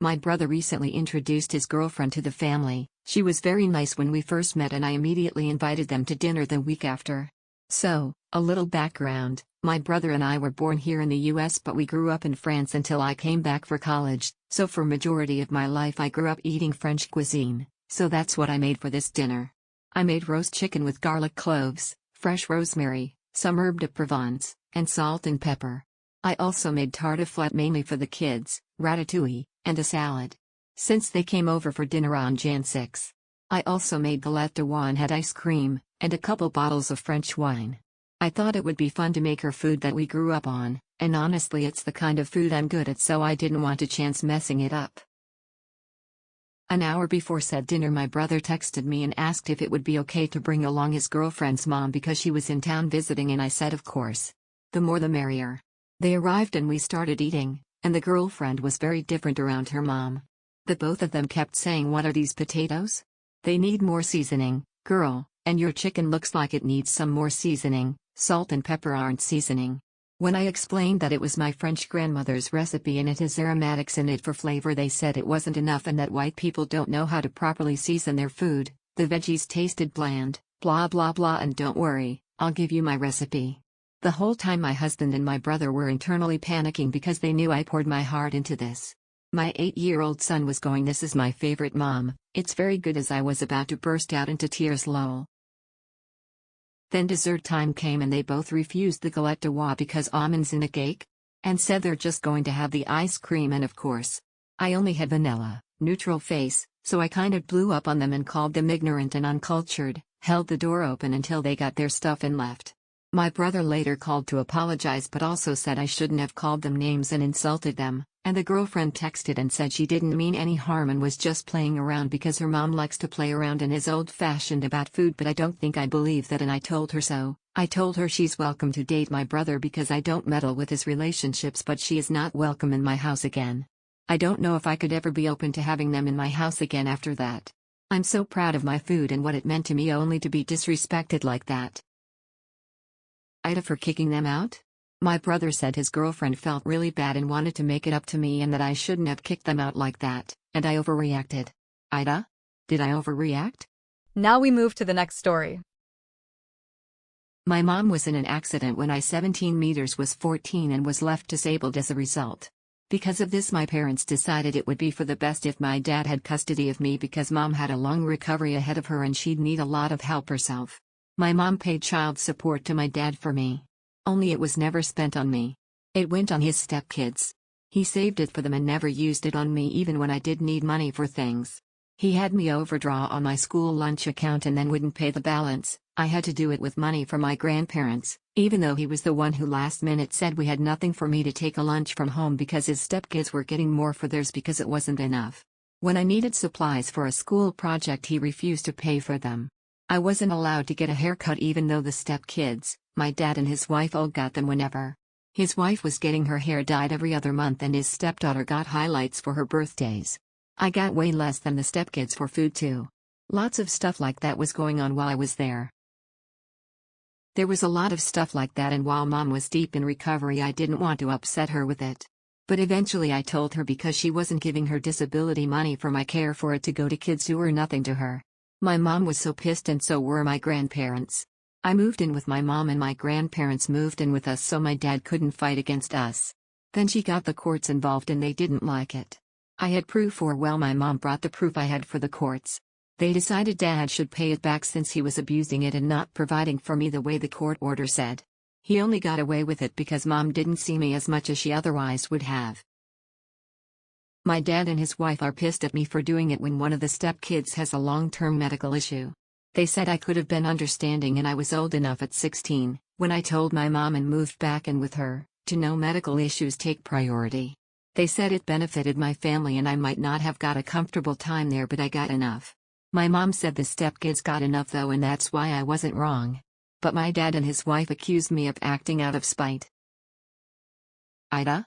My brother recently introduced his girlfriend to the family. She was very nice when we first met and I immediately invited them to dinner the week after. So, a little background, my brother and I were born here in the US but we grew up in France until I came back for college, so for majority of my life I grew up eating French cuisine, so that's what I made for this dinner. I made roast chicken with garlic cloves, fresh rosemary, some herb de Provence, and salt and pepper. I also made tartiflette mainly for the kids, ratatouille, and a salad. Since they came over for dinner on Jan 6. I also made galette de roi and had ice cream, and a couple bottles of French wine. I thought it would be fun to make her food that we grew up on, and honestly it's the kind of food I'm good at so I didn't want a chance messing it up. An hour before said dinner my brother texted me and asked if it would be okay to bring along his girlfriend's mom because she was in town visiting and I said of course. The more the merrier. They arrived and we started eating, and the girlfriend was very different around her mom. The both of them kept saying, "What are these potatoes? They need more seasoning, girl, and your chicken looks like it needs some more seasoning, salt and pepper aren't seasoning." When I explained that it was my French grandmother's recipe and it has aromatics in it for flavor they said it wasn't enough and that white people don't know how to properly season their food, the veggies tasted bland, blah blah blah and don't worry, I'll give you my recipe. The whole time my husband and my brother were internally panicking because they knew I poured my heart into this. My 8-year-old son was going, "This is my favorite mom, it's very good," as I was about to burst out into tears lol. Then dessert time came and they both refused the galette de roi because almonds in a cake? And said they're just going to have the ice cream and of course. I only had vanilla, neutral face, so I kind of blew up on them and called them ignorant and uncultured, held the door open until they got their stuff and left. My brother later called to apologize but also said I shouldn't have called them names and insulted them, and the girlfriend texted and said she didn't mean any harm and was just playing around because her mom likes to play around and is old-fashioned about food, but I don't think I believe that and I told her so. I told her she's welcome to date my brother because I don't meddle with his relationships but she is not welcome in my house again. I don't know if I could ever be open to having them in my house again after that. I'm so proud of my food and what it meant to me only to be disrespected like that. AITA for kicking them out? My brother said his girlfriend felt really bad and wanted to make it up to me and that I shouldn't have kicked them out like that, and I overreacted. AITA? Did I overreact? Now we move to the next story. My mom was in an accident when I 17 meters was 14 and was left disabled as a result. Because of this my parents decided it would be for the best if my dad had custody of me because mom had a long recovery ahead of her and she'd need a lot of help herself. My mom paid child support to my dad for me. Only it was never spent on me. It went on his stepkids. He saved it for them and never used it on me even when I did need money for things. He had me overdraw on my school lunch account and then wouldn't pay the balance. I had to do it with money from my grandparents, even though he was the one who last minute said we had nothing for me to take a lunch from home because his stepkids were getting more for theirs because it wasn't enough. When I needed supplies for a school project he refused to pay for them. I wasn't allowed to get a haircut even though the stepkids, my dad and his wife all got them whenever. His wife was getting her hair dyed every other month and his stepdaughter got highlights for her birthdays. I got way less than the stepkids for food too. Lots of stuff like that was going on while I was there. There was a lot of stuff like that and while mom was deep in recovery I didn't want to upset her with it. But eventually I told her because she wasn't giving her disability money for my care for it to go to kids who were nothing to her. My mom was so pissed and so were my grandparents. I moved in with my mom and my grandparents moved in with us so my dad couldn't fight against us. Then she got the courts involved and they didn't like it. I had proof for my mom brought the proof I had for the courts. They decided dad should pay it back since he was abusing it and not providing for me the way the court order said. He only got away with it because mom didn't see me as much as she otherwise would have. My dad and his wife are pissed at me for doing it when one of the stepkids has a long-term medical issue. They said I could have been understanding and I was old enough at 16, when I told my mom and moved back in with her, to know medical issues take priority. They said it benefited my family and I might not have got a comfortable time there but I got enough. My mom said the stepkids got enough though and that's why I wasn't wrong. But my dad and his wife accused me of acting out of spite. AITA?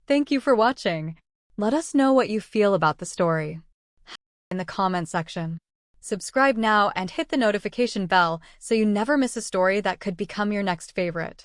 Thank you for watching. Let us know what you feel about the story in the comment section. Subscribe now and hit the notification bell so you never miss a story that could become your next favorite.